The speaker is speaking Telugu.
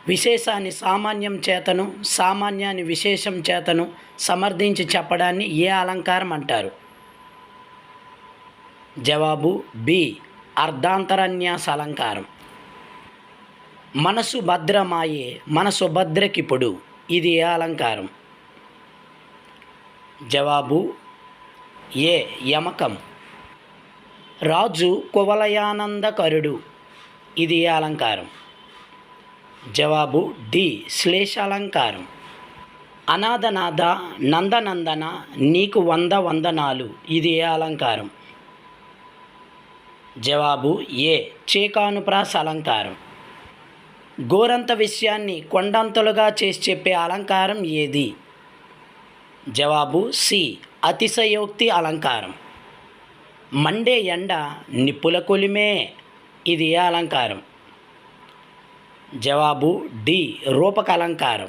విశేషాన్ని సామాన్యం చేతను సామాన్యాన్ని విశేషం చేతను సమర్థించి చెప్పడాన్ని ఏ అలంకారం అంటారు? జవాబు బి అర్ధాంతరన్యాస అలంకారం. మనసు భద్రమాయే మనసు భద్రకిప్పుడు ఇది ఏ అలంకారం? జవాబు ఏ యమకం. రాజు కువలయానందకరుడు ఇది ఏ అలంకారం? జవాబు డి శ్లేషాలంకారం. అనాథనాథ నందనందన నీకు వందనాలు ఇది ఏ అలంకారం? జవాబు ఏ చేకానుప్రాస అలంకారం. గోరంత విషయాన్ని కొండంతలుగా చేసి చెప్పే అలంకారం ఏది? జవాబు సి అతిశయోక్తి అలంకారం. మండే ఎండ నిప్పుల కొలిమే ఇది ఏ అలంకారం? జవాబు డి రూపక అలంకారం.